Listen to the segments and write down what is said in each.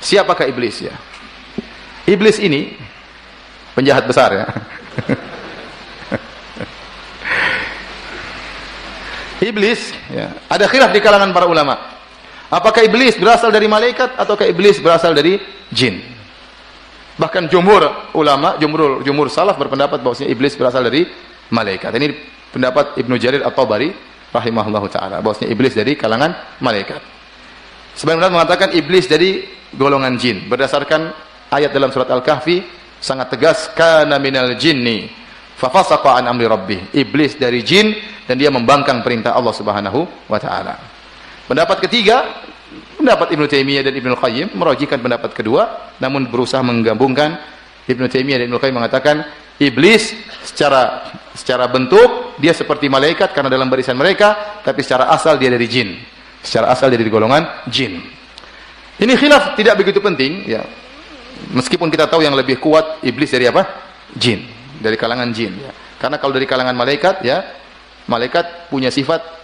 Siapakah iblis ya? Iblis ini penjahat besar ya. Iblis ya, ada khilaf di kalangan para ulama. Apakah iblis berasal dari malaikat ataukah iblis berasal dari jin? Bahkan jumhur ulama, jumhur salaf berpendapat bahwasanya iblis berasal dari malaikat. Ini pendapat Ibnu Jarir At-Tabari rahimahullahu taala, bahwasanya iblis dari kalangan malaikat. Sebagian ulama mengatakan iblis dari golongan jin berdasarkan ayat dalam surat Al-Kahfi sangat tegas, kana minal jinni fa fasaqa an amri rabbih. Iblis dari jin dan dia membangkang perintah Allah Subhanahu wa taala. Pendapat ketiga, pendapat Ibnu Taimiyah dan Ibnu Qayyim merujukkan pendapat kedua, namun berusaha menggabungkan. Ibnu Taimiyah dan Ibnu Qayyim mengatakan iblis secara bentuk dia seperti malaikat karena dalam barisan mereka, tapi secara asal dia dari jin. Secara asal dia dari golongan jin. Ini khilaf tidak begitu penting ya. Meskipun kita tahu yang lebih kuat iblis dari apa? Jin, dari kalangan jin ya. Karena kalau dari kalangan malaikat ya, malaikat punya sifat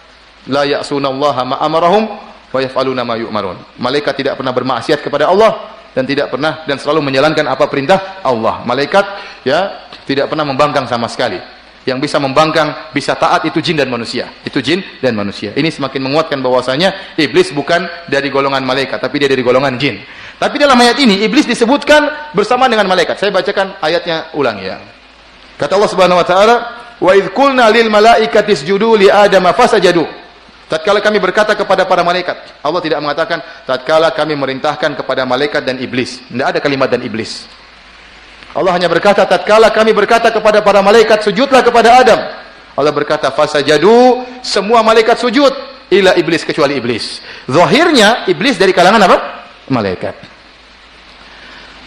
la ya'sunallaha ma amarahum wa yaf'aluna ma yu'marun. Malaikat tidak pernah bermaksiat kepada Allah dan selalu menjalankan apa perintah Allah. Malaikat ya tidak pernah membangkang sama sekali. Yang bisa membangkang, bisa taat itu jin dan manusia. Itu jin dan manusia. Ini semakin menguatkan bahwasanya iblis bukan dari golongan malaikat, tapi dia dari golongan jin. Tapi dalam ayat ini iblis disebutkan bersama dengan malaikat. Saya bacakan ayatnya ulang ya. Kata Allah Subhanahu wa taala, "Wa idz qulna lil malaikati isjudu li Adama fasajadu." Tatkala kami berkata kepada para malaikat, Allah tidak mengatakan tatkala kami merintahkan kepada malaikat dan iblis. Tidak ada kalimat dan iblis. Allah hanya berkata tatkala kami berkata kepada para malaikat sujudlah kepada Adam. Allah berkata fasajadu, semua malaikat sujud illa iblis, kecuali iblis. Zahirnya iblis dari kalangan apa? Malaikat.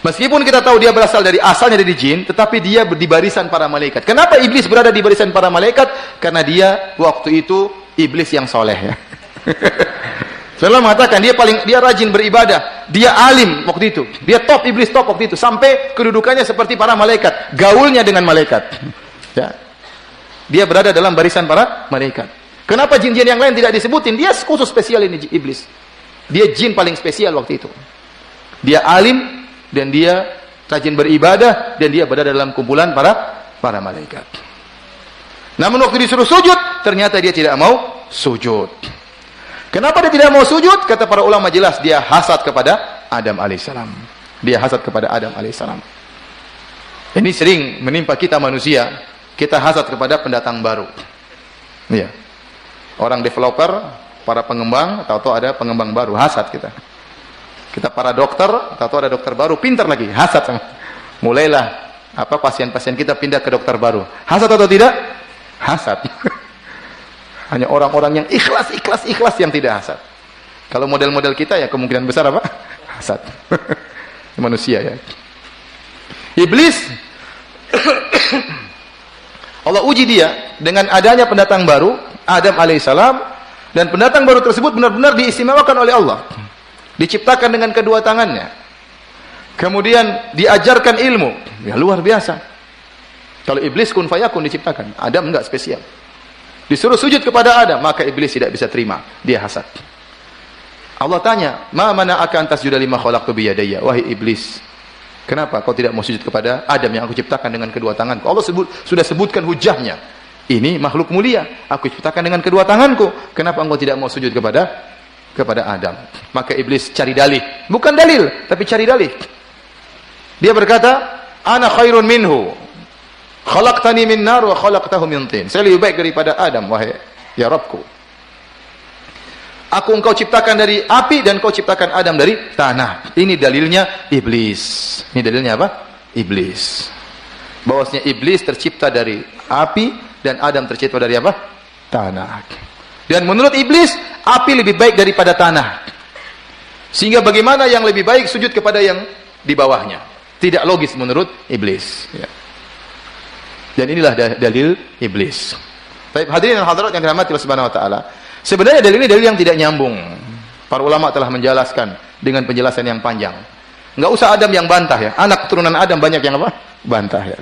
Meskipun kita tahu dia berasal dari asalnya dari jin, tetapi dia di barisan para malaikat. Kenapa iblis berada di barisan para malaikat? Karena dia waktu itu iblis yang soleh ya. Saya mengatakan dia rajin beribadah, dia alim waktu itu, dia top, iblis top waktu itu, sampai kedudukannya seperti para malaikat, gaulnya dengan malaikat. Ya. Dia berada dalam barisan para malaikat. Kenapa jin-jin yang lain tidak disebutin? Dia khusus spesial ini iblis. Dia jin paling spesial waktu itu. Dia alim dan dia rajin beribadah dan dia berada dalam kumpulan para malaikat. Namun waktu disuruh sujud, ternyata dia tidak mau sujud. Kenapa dia tidak mau sujud? Kata para ulama jelas, dia hasad kepada Adam alaihissalam. Dia hasad kepada Adam alaihissalam. Ini sering menimpa kita manusia. Kita hasad kepada pendatang baru. Iya. Orang developer, para pengembang, tahu-tahu ada pengembang baru, hasad kita. Kita para dokter, tahu-tahu ada dokter baru, pintar lagi, hasad sama. Mulailah pasien-pasien kita pindah ke dokter baru. Hasad atau tidak? Hasad. Hanya orang-orang yang ikhlas yang tidak hasad. Kalau model-model kita ya kemungkinan besar apa? Hasad. Manusia ya. Iblis Allah uji dia dengan adanya pendatang baru, Adam alaihissalam, dan pendatang baru tersebut benar-benar diistimewakan oleh Allah. Diciptakan dengan kedua tangannya. Kemudian diajarkan ilmu. Ya luar biasa. Kalau iblis kun fayakun diciptakan, Adam enggak spesial. Disuruh sujud kepada Adam, maka iblis tidak bisa terima, dia hasad. Allah tanya, "Ma mana'aka an tasjuda lima khalaqtu bi yadayya?" Wahai iblis, kenapa kau tidak mau sujud kepada Adam yang aku ciptakan dengan kedua tanganku? Allah sudah sebutkan hujahnya. Ini makhluk mulia, aku ciptakan dengan kedua tanganku. Kenapa engkau tidak mau sujud kepada Adam? Maka iblis cari dalih, bukan dalil, tapi cari dalih. Dia berkata, "Ana khairun minhu. Khalaqtani min nar wa khalaqtahu min tin." Saya lebih baik daripada Adam, wahai ya Rabbku. Aku engkau ciptakan dari api dan kau ciptakan Adam dari tanah. Ini dalilnya iblis. Ini dalilnya apa? Iblis. Bahwasanya iblis tercipta dari api dan Adam tercipta dari apa? Tanah. Dan menurut iblis, api lebih baik daripada tanah. Sehingga bagaimana yang lebih baik sujud kepada yang di bawahnya? Tidak logis menurut iblis. Ya. Dan inilah dalil iblis. Baik, hadirin dan hadirat yang dirahmati Allah Subhanahu wa taala. Sebenarnya dalil ini dalil yang tidak nyambung. Para ulama telah menjelaskan dengan penjelasan yang panjang. Enggak usah Adam yang bantah ya. Anak keturunan Adam banyak yang apa? Bantah ya.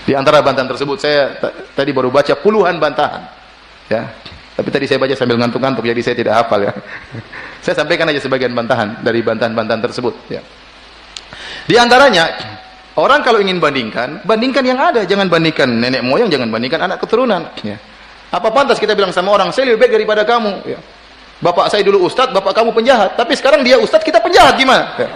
Di antara bantahan tersebut saya tadi baru baca puluhan bantahan. Ya. Tapi tadi saya baca sambil ngantuk-ngantuk, jadi saya tidak hafal ya. Saya sampaikan aja sebagian bantahan dari bantahan-bantahan tersebut. Ya. Di antaranya, orang kalau ingin bandingkan, bandingkan yang ada. Jangan bandingkan nenek moyang, jangan bandingkan anak keturunan. Ya. Apa pantas kita bilang sama orang, saya lebih baik daripada kamu. Ya. Bapak saya dulu ustadz, bapak kamu penjahat. Tapi sekarang dia ustadz, kita penjahat, gimana? Ya.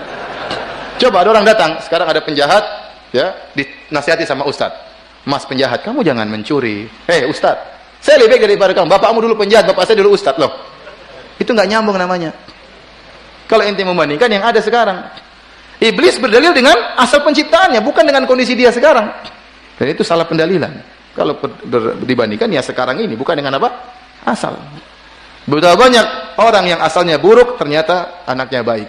Coba ada orang datang, sekarang ada penjahat, ya, dinasihati sama ustadz. Mas penjahat, kamu jangan mencuri. Ustadz, saya lebih baik daripada kamu. Bapakmu dulu penjahat, bapak saya dulu ustadz loh. Itu nggak nyambung namanya. Kalau ente membandingkan yang ada sekarang. Iblis berdalil dengan asal penciptaannya, bukan dengan kondisi dia sekarang. Dan itu salah pendalilan. Kalau dibandingkan ya sekarang ini, bukan dengan apa? Asal. Betapa banyak orang yang asalnya buruk, ternyata anaknya baik.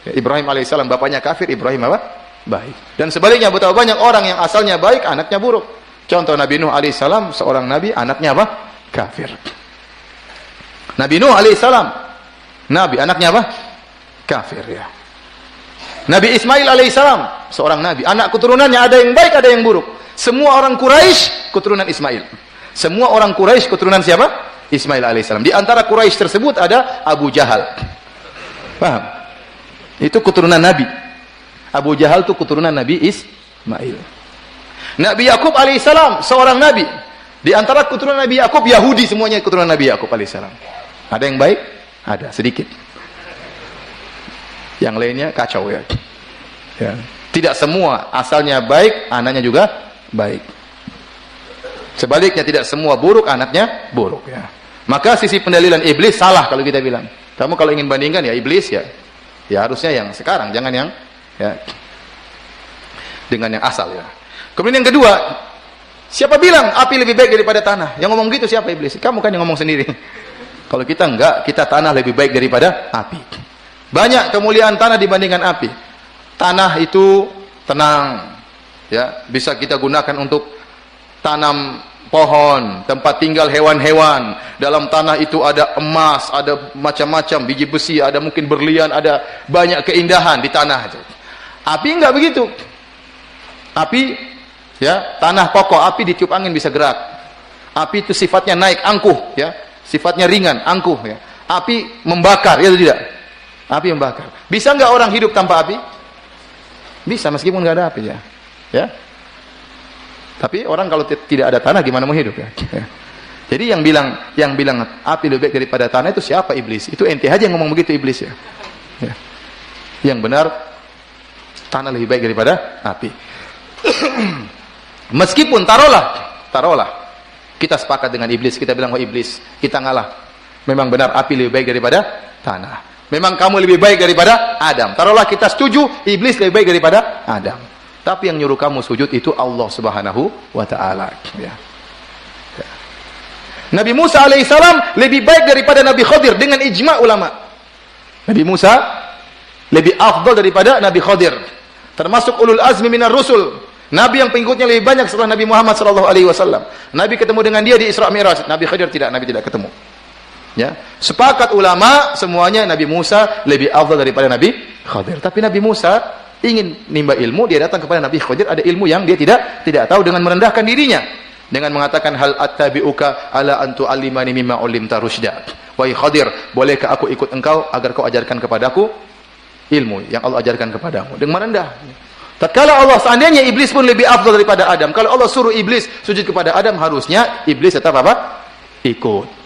Ya, Ibrahim alaihissalam, bapaknya kafir, Ibrahim apa? Baik. Dan sebaliknya, betapa banyak orang yang asalnya baik, anaknya buruk. Contoh Nabi Nuh alaihissalam, seorang nabi, anaknya apa? Kafir. Nabi Nuh alaihissalam, nabi, anaknya apa? Kafir ya. Nabi Ismail alaihissalam, seorang nabi, anak keturunannya ada yang baik, ada yang buruk. Semua orang Quraisy keturunan Ismail. Semua orang Quraisy keturunan siapa? Ismail alaihissalam. Di antara Quraisy tersebut ada Abu Jahal. Paham? Itu keturunan Nabi. Abu Jahal itu keturunan Nabi Ismail. Nabi Yakub alaihissalam, seorang nabi. Di antara keturunan Nabi Yakub, Yahudi semuanya keturunan Nabi Yakub alaihissalam. Ada yang baik? Ada, sedikit. Yang lainnya kacau ya. Ya. Tidak semua asalnya baik, anaknya juga baik. Sebaliknya tidak semua buruk, anaknya buruk ya. Maka sisi pendalilan iblis salah kalau kita bilang. Kamu kalau ingin bandingkan ya iblis ya. Ya harusnya yang sekarang, jangan yang ya dengan yang asal ya. Kemudian yang kedua, siapa bilang api lebih baik daripada tanah? Yang ngomong gitu siapa? Iblis. Kamu kan yang ngomong sendiri. Kalau kita enggak, kita tanah lebih baik daripada api. Banyak kemuliaan tanah dibandingkan api. Tanah itu tenang, ya, bisa kita gunakan untuk tanam pohon, tempat tinggal hewan-hewan. Dalam tanah itu ada emas, ada macam-macam biji besi, ada mungkin berlian, ada banyak keindahan di tanah itu. Api enggak begitu. Api, ya, tanah pokok, api ditiup angin bisa gerak. Api itu sifatnya naik, angkuh, ya, sifatnya ringan, angkuh, ya. Api membakar, ya atau tidak? Api membakar. Bisa nggak orang hidup tanpa api? Bisa, meskipun nggak ada api, ya. Ya. Tapi orang kalau tidak ada tanah gimana mau hidup, ya? Ya. Jadi yang bilang api lebih baik daripada tanah itu siapa? Iblis. Itu ente aja yang ngomong begitu, iblis ya. Ya. Yang benar tanah lebih baik daripada api. Meskipun taruhlah kita sepakat dengan iblis, kita bilang oh iblis, kita ngalah. Memang benar api lebih baik daripada tanah. Memang kamu lebih baik daripada Adam. Taruhlah kita setuju iblis lebih baik daripada Adam. Tapi yang nyuruh kamu sujud itu Allah Subhanahu wa taala, ya. Ya. Nabi Musa alaihissalam lebih baik daripada Nabi Khadir dengan ijma' ulama. Nabi Musa lebih afdal daripada Nabi Khadir. Termasuk ulul azmi minar rusul. Nabi yang pengikutnya lebih banyak setelah Nabi Muhammad sallallahu alaihi wasallam. Nabi ketemu dengan dia di Isra Mi'raj. Nabi Khadir tidak, Nabi tidak ketemu. Ya, sepakat ulama semuanya Nabi Musa lebih afdal daripada Nabi Khadir. Tapi Nabi Musa ingin nimba ilmu, dia datang kepada Nabi Khadir, ada ilmu yang dia tidak tahu, dengan merendahkan dirinya, dengan mengatakan hal attabi'uka ala an tu'allimani mimma 'ullimta rusyda. Wahai Khadir, bolehkah aku ikut engkau agar kau ajarkan kepadaku ilmu yang Allah ajarkan kepadamu? Dengan merendah. Tatkala Allah, seandainya iblis pun lebih afdal daripada Adam, kalau Allah suruh iblis sujud kepada Adam, harusnya iblis tetap apa? Ikut.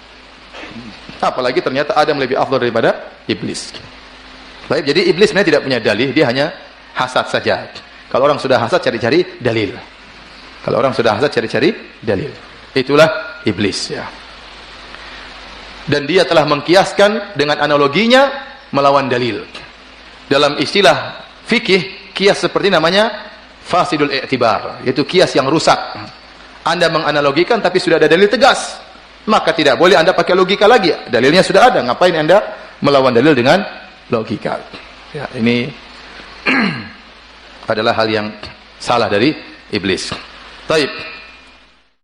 Apalagi ternyata Adam lebih afdal daripada iblis. Baik, jadi iblis sebenarnya tidak punya dalil, dia hanya hasad saja. Kalau orang sudah hasad, cari-cari dalil. Kalau orang sudah hasad, cari-cari dalil. Itulah iblis, ya. Dan dia telah mengkiaskan dengan analoginya melawan dalil. Dalam istilah fikih, kias seperti namanya fasidul i'tibar, yaitu kias yang rusak. Anda menganalogikan tapi sudah ada dalil tegas, maka tidak boleh Anda pakai logika lagi. Dalilnya sudah ada, ngapain Anda melawan dalil dengan logika? Ya, ini adalah hal yang salah dari iblis. Baik.